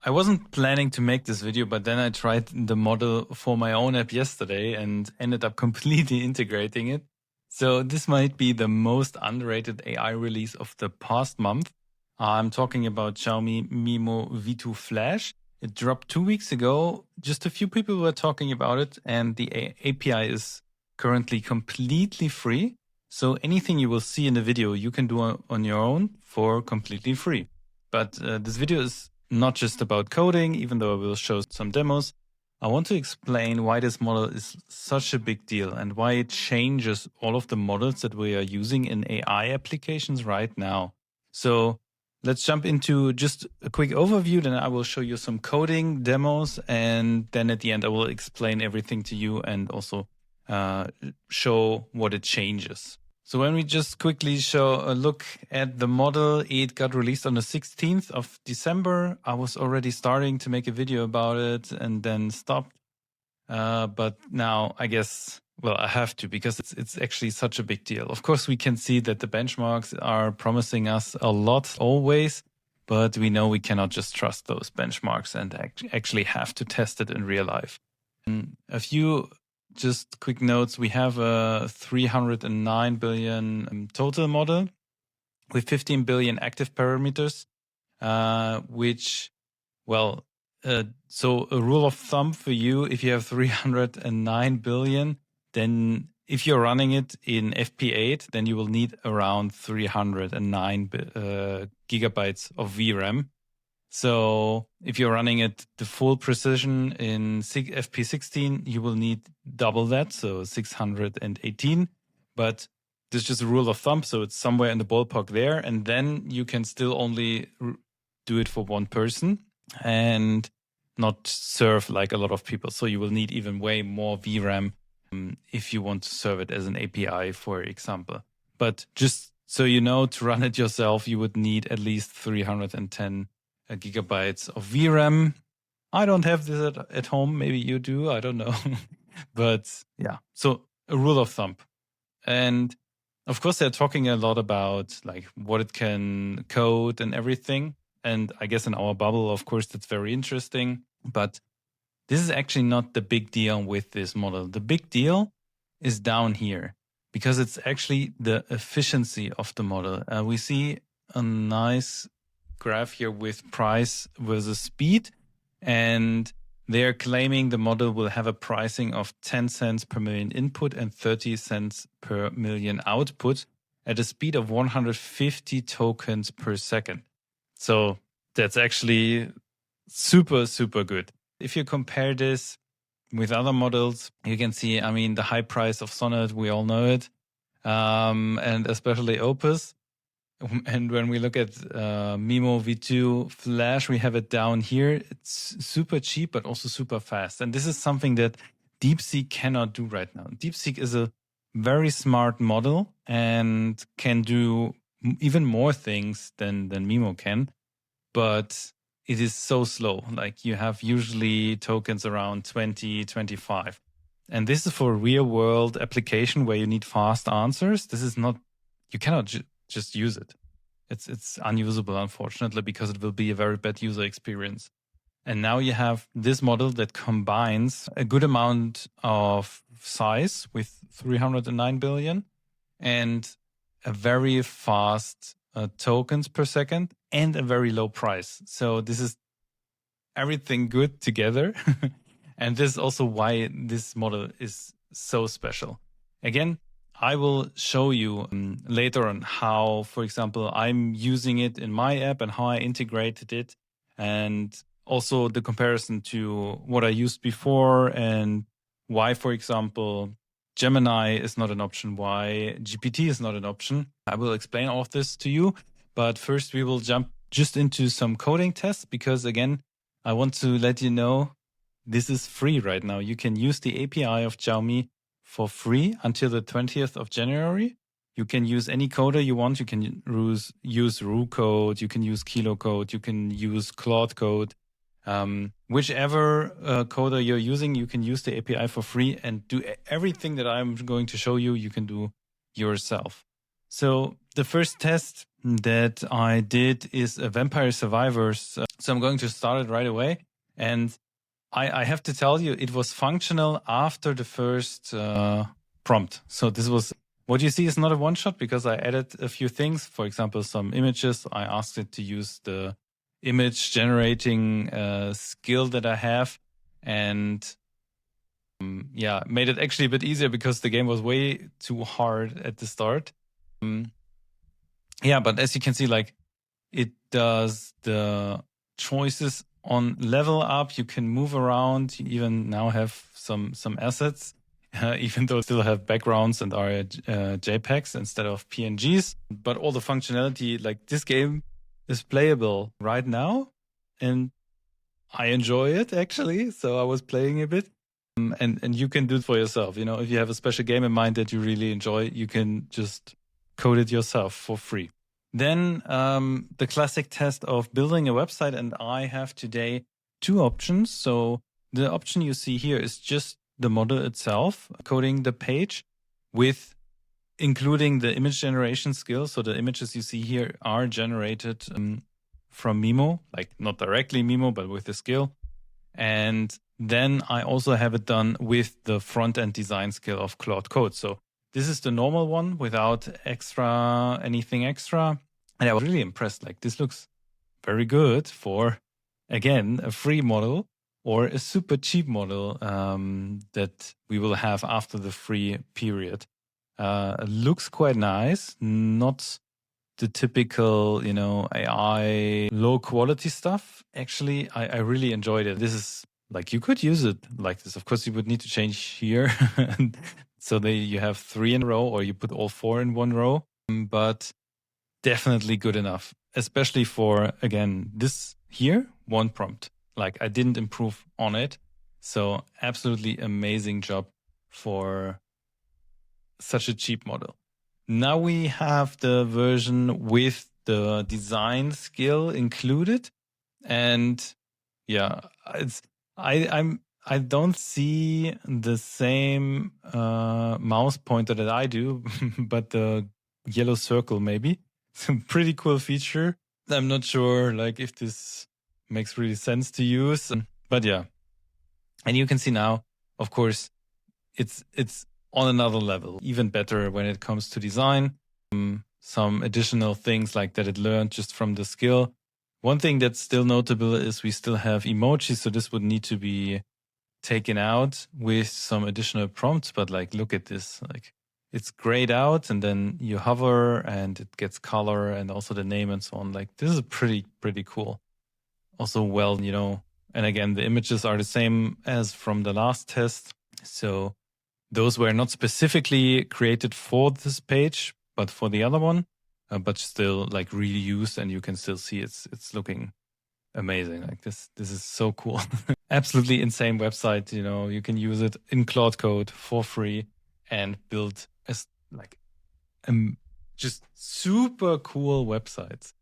I wasn't planning to make this video, but then I tried the model for my own app yesterday and ended up completely integrating it. So this might be the most underrated AI release of the past month. I'm talking about Xiaomi MiMo V2 Flash. It dropped 2 weeks ago. Just a few people were talking about it, and the API is currently completely free. So anything you will see in the video, you can do on your own for completely free. But this video is not just about coding, even though I will show some demos. I want to explain why this model is such a big deal and why it changes all of the models that we are using in AI applications right now. So let's jump into just a quick overview. Then I will show you some coding demos. And then at the end, I will explain everything to you and also show what it changes. So when we just quickly show a look at the model, it got released on the 16th of December. I was already starting to make a video about it and then stopped. But now I guess, well, I have to because it's actually such a big deal. Of course, we can see that the benchmarks are promising us a lot always, but we know we cannot just trust those benchmarks and actually have to test it in real life. And a few just quick notes. We have a 309 billion total model with 15 billion active parameters, which, well, so a rule of thumb for you, if you have 309 billion, then if you're running it in FP8, then you will need around 309 gigabytes of VRAM. So if you're running it the full precision in FP16, you will need double that, so 618. But this is just a rule of thumb, so it's somewhere in the ballpark there. And then you can still only do it for one person and not serve like a lot of people. So you will need even way more VRAM if you want to serve it as an API, for example. But just so you know, to run it yourself, you would need at least 310 gigabytes of VRAM. I don't have this at home. Maybe you do. I don't know. But yeah, so a rule of thumb. And of course, they're talking a lot about like what it can code and everything. And I guess in our bubble, of course, that's very interesting. But this is actually not the big deal with this model. The big deal is down here because it's actually the efficiency of the model. We see a nice graph here with price versus speed, and they're claiming the model will have a pricing of 10 cents per million input and 30 cents per million output at a speed of 150 tokens per second. So that's actually super, super good. If you compare this with other models, you can see, I mean, the high price of Sonnet, we all know it, and especially Opus. And when we look at MiMo V2 Flash, we have it down here. It's super cheap, but also super fast. And this is something that DeepSeek cannot do right now. DeepSeek is a very smart model and can do even more things than MiMo can. But it is so slow. Like you have usually tokens around 20, 25. And this is for a real world application where you need fast answers. This is not, you cannot just use it. It's unusable, unfortunately, because it will be a very bad user experience. And now you have this model that combines a good amount of size with 309 billion and a very fast tokens per second and a very low price. So this is everything good together. And this is also why this model is so special. Again, I will show you later on how, for example, I'm using it in my app and how I integrated it, and also the comparison to what I used before and why, for example, Gemini is not an option, why GPT is not an option. I will explain all of this to you, but first we will jump just into some coding tests because, again, I want to let you know this is free right now. You can use the API of Xiaomi for free until the 20th of January. You can use any coder you want. You can use Ru code, you can use Kilo code, you can use Claude code. Whichever coder you're using, you can use the API for free and do everything that I'm going to show you, you can do yourself. So the first test that I did is a Vampire Survivors. So I'm going to start it right away. And I have to tell you, it was functional after the first prompt. So this was, what you see is not a one-shot because I added a few things. For example, some images. I asked it to use the image generating skill that I have. And yeah, made it actually a bit easier because the game was way too hard at the start. Yeah, but as you can see, like it does the choices on level up. You can move around. You even now have some assets, even though still have backgrounds and are JPEGs instead of PNGs. But all the functionality, like this game is playable right now, and I enjoy it actually. So I was playing a bit. And you can do it for yourself. You know, if you have a special game in mind that you really enjoy, you can just code it yourself for free. Then the classic test of building a website, and I have today two options. So the option you see here is just the model itself, coding the page with including the image generation skill. So the images you see here are generated from MiMo, like not directly MiMo, but with the skill. And then I also have it done with the front-end design skill of Claude Code. So this is the normal one without anything extra. And I was really impressed. Like this looks very good for, again, a free model or a super cheap model that we will have after the free period. Looks quite nice. Not the typical, you know, AI low quality stuff. Actually, I really enjoyed it. This is like, you could use it like this. Of course, you would need to change here. So you have 3 in a row, or you put all 4 in one row, but definitely good enough, especially for, again, this here, one prompt. Like I didn't improve on it. So absolutely amazing job for such a cheap model. Now we have the version with the design skill included. And yeah, I don't see the same mouse pointer that I do, but the yellow circle maybe. It's a pretty cool feature. I'm not sure like if this makes really sense to use, but yeah. And you can see now, of course, it's on another level, even better when it comes to design. Some additional things like that it learned just from the skill. One thing that's still notable is we still have emojis, so this would need to be taken out with some additional prompts. But like, look at this, like it's grayed out, and then you hover and it gets color and also the name and so on. Like this is pretty cool. Also, well, you know, and again, the images are the same as from the last test. So those were not specifically created for this page, but for the other one, but still like reused, and you can still see it's looking amazing. Like this is so cool. Absolutely insane website. You know, you can use it in Claude Code for free and build just super cool websites.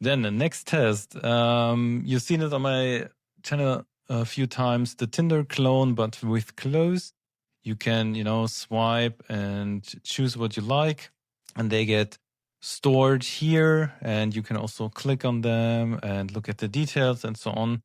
Then the next test, you've seen it on my channel a few times, the Tinder clone, but with clothes. You can, you know, swipe and choose what you like, and they get stored here, and you can also click on them and look at the details and so on.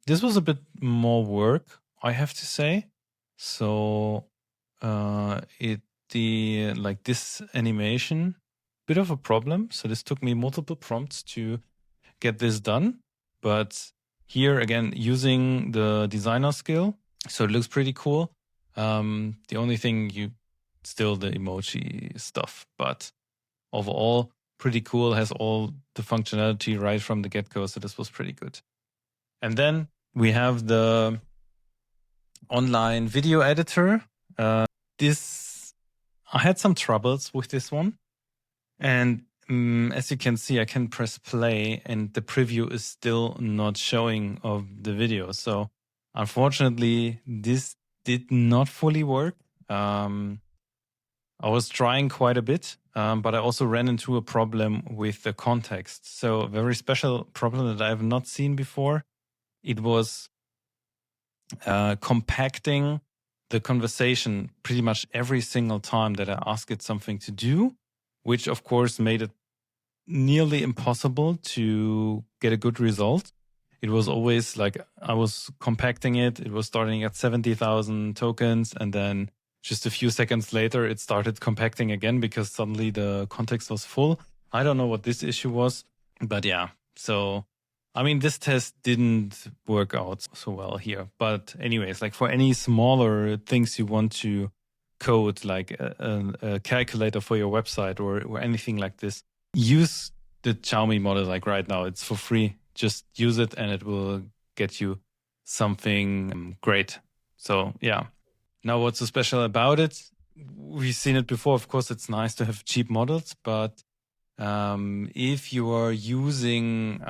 This was a bit more work, I have to say. So this animation, bit of a problem. So this took me multiple prompts to get this done. But here again, using the designer skill, so it looks pretty cool. The only thing still the emoji stuff, but overall pretty cool. Has all the functionality right from the get-go. So this was pretty good. And then we have the online video editor. I had some troubles with this one. And as you can see, I can press play and the preview is still not showing of the video. So unfortunately, this did not fully work. I was trying quite a bit, but I also ran into a problem with the context. So a very special problem that I have not seen before. It was compacting the conversation pretty much every single time that I ask it something to do which of course made it nearly impossible to get a good result. It was always like I was compacting it. It was starting at 70,000 tokens. And then just a few seconds later, it started compacting again because suddenly the context was full. I don't know what this issue was, but yeah. So, I mean, this test didn't work out so well here. But anyways, like for any smaller things you want to code, like a calculator for your website or anything like this, use the Xiaomi model like right now. It's for free. Just use it and it will get you something great. So yeah. Now what's so special about it? We've seen it before. Of course, it's nice to have cheap models, but if you are using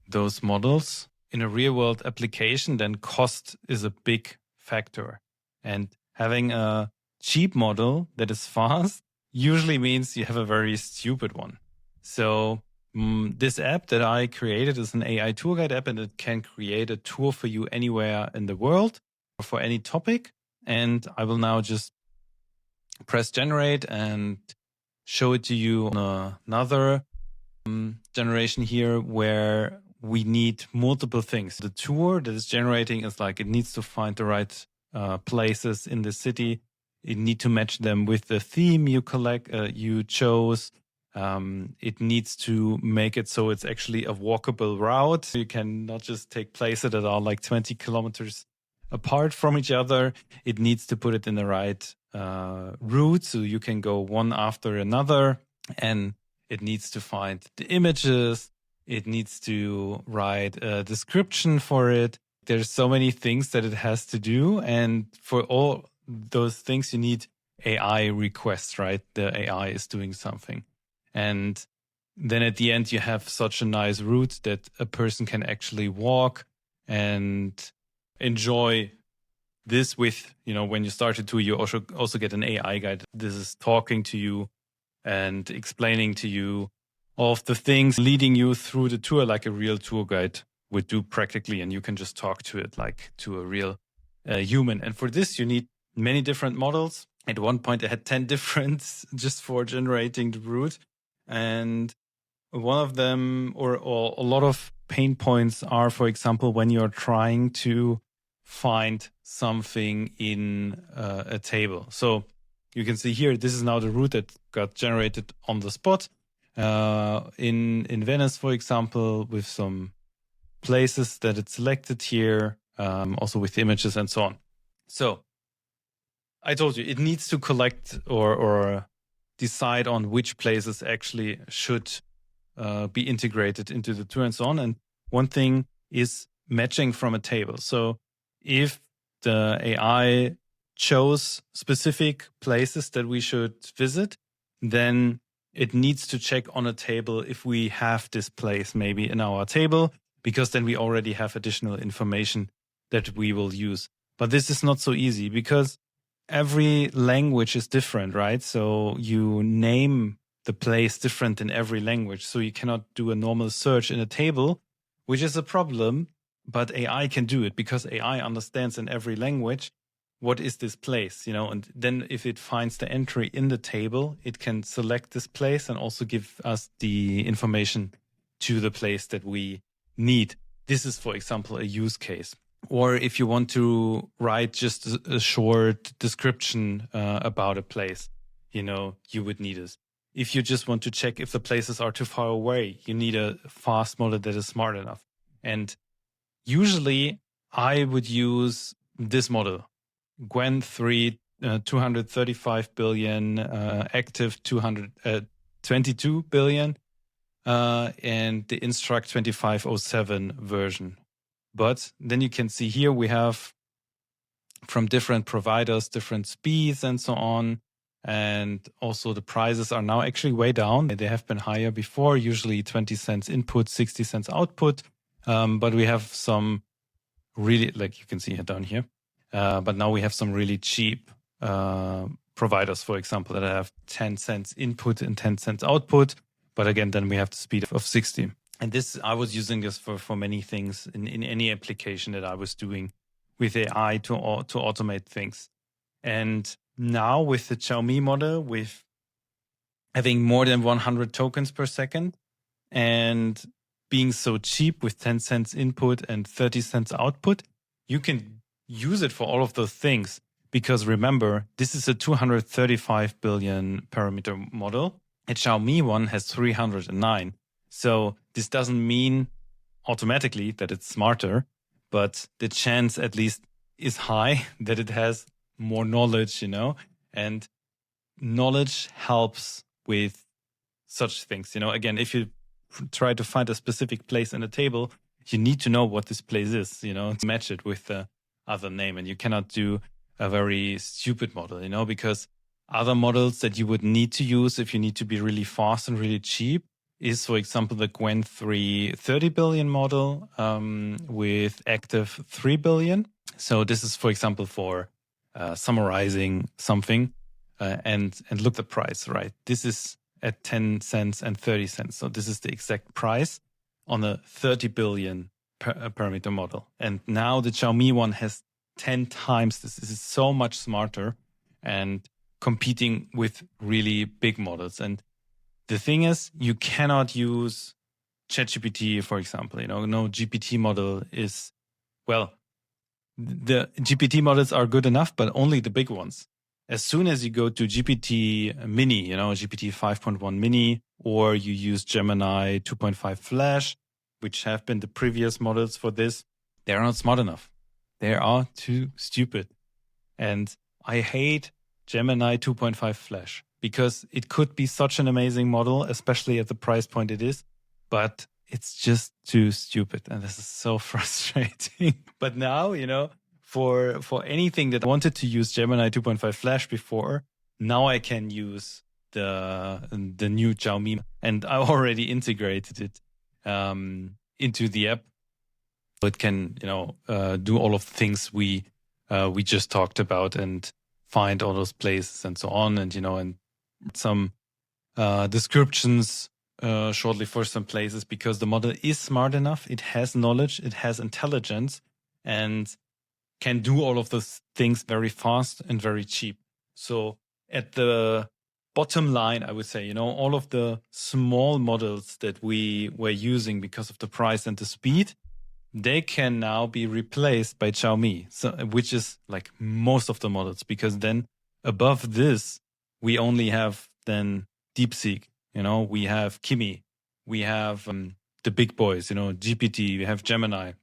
those models in a real world application, then cost is a big factor. And having a cheap model that is fast usually means you have a very stupid one. So this app that I created is an AI tour guide app, and it can create a tour for you anywhere in the world for any topic. And I will now just press generate and show it to you on another generation here where we need multiple things. The tour that is generating is like it needs to find the right places in the city. You need to match them with the theme you chose. It needs to make it so it's actually a walkable route. You can not just take places that are like 20 kilometers apart from each other. It needs to put it in the right route so you can go one after another. And it needs to find the images. It needs to write a description for it. There's so many things that it has to do. And for all those things, you need AI requests, right? The AI is doing something. And then at the end, you have such a nice route that a person can actually walk and enjoy this with, when you start a tour, you also get an AI guide. This is talking to you and explaining to you all of the things, leading you through the tour like a real tour guide would do practically. And you can just talk to it like to a real human. And for this, you need many different models. At one point, I had 10 different just for generating the route. And one of them or a lot of pain points are, for example, when you're trying to find something in a table. So you can see here, this is now the route that got generated on the spot. In Venice, for example, with some places that it's selected here, also with the images and so on. So I told you, it needs to collect or decide on which places actually should be integrated into the tour and so on. And one thing is matching from a table. So if the AI chose specific places that we should visit, then it needs to check on a table if we have this place maybe in our table, because then we already have additional information that we will use. But this is not so easy because every language is different, right? So you name the place different in every language. So you cannot do a normal search in a table, which is a problem, but AI can do it because AI understands in every language what is this place, and then if it finds the entry in the table, it can select this place and also give us the information to the place that we need. This is, for example, a use case. Or if you want to write just a short description about a place, you would need it. If you just want to check if the places are too far away, you need a fast model that is smart enough. And usually I would use this model, Gwen 3, 235 billion, active 222 billion, and the Instruct 2507 version. But then you can see here we have from different providers, different speeds and so on. And also the prices are now actually way down. They have been higher before, usually 20 cents input, 60 cents output. But we have some really, like you can see here down here. But now we have some really cheap providers, for example, that have 10 cents input and 10 cents output. But again, then we have the speed of 60. And this, I was using this for many things in any application that I was doing with AI to automate things. And now with the Xiaomi model, with having more than 100 tokens per second and being so cheap with 10 cents input and 30 cents output, you can use it for all of those things. Because remember, this is a 235 billion parameter model. A Xiaomi one has 309. So this doesn't mean automatically that it's smarter, but the chance at least is high that it has more knowledge, and knowledge helps with such things. Again, if you try to find a specific place in a table, you need to know what this place is, to match it with the other name. And you cannot do a very stupid model, because other models that you would need to use if you need to be really fast and really cheap is, for example, the Gwen 3 30 billion model with active 3 billion. So this is, for example, for summarizing something and look the price, right? This is at 10 cents and 30 cents. So this is the exact price on a 30 billion parameter model. And now the Xiaomi one has 10 times this. This is so much smarter and competing with really big models. And the thing is, you cannot use ChatGPT, for example. No GPT model is, well, the GPT models are good enough, but only the big ones. As soon as you go to GPT Mini, GPT 5.1 Mini, or you use Gemini 2.5 Flash, which have been the previous models for this, they're not smart enough. They are too stupid. And I hate Gemini 2.5 Flash because it could be such an amazing model, especially at the price point it is, but it's just too stupid. And this is so frustrating. But now, for anything that I wanted to use Gemini 2.5 Flash before, now I can use the new Xiaomi, and I already integrated it into the app. So it can, do all of the things we just talked about and find all those places and so on, and and some descriptions shortly for some places, because the model is smart enough. It has knowledge, it has intelligence, and can do all of those things very fast and very cheap. So at the bottom line, I would say, all of the small models that we were using because of the price and the speed, they can now be replaced by Xiaomi, which is like most of the models, because then above this, we only have then DeepSeek, we have Kimi, we have the big boys, GPT, we have Gemini.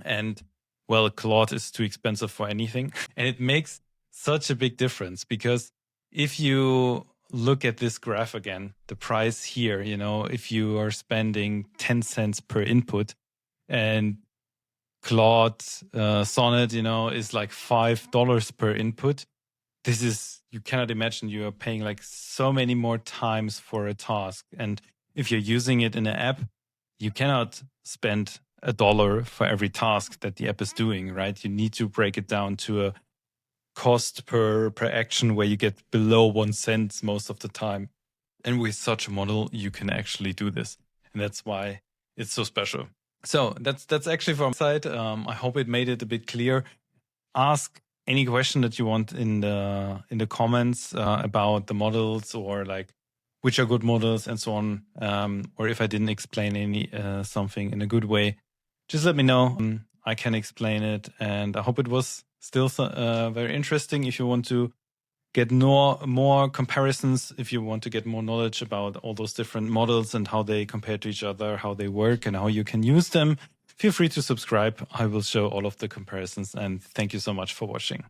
And well, Claude is too expensive for anything. And it makes such a big difference, because if you look at this graph again, the price here, if you are spending 10 cents per input, and Claude Sonnet, is like $5 per input, you cannot imagine you are paying like so many more times for a task. And if you're using it in an app, you cannot spend $1 for every task that the app is doing, right? You need to break it down to a cost per action where you get below 1 cent most of the time. And with such a model, you can actually do this. And that's why it's so special. So that's actually from my side. I hope it made it a bit clear. Ask any question that you want in the comments about the models, or like which are good models and so on. Or if I didn't explain any something in a good way, just let me know. I can explain it, and I hope it was still very interesting. If you want to get more comparisons, if you want to get more knowledge about all those different models and how they compare to each other, how they work, and how you can use them, feel free to subscribe. I will show all of the comparisons, and thank you so much for watching.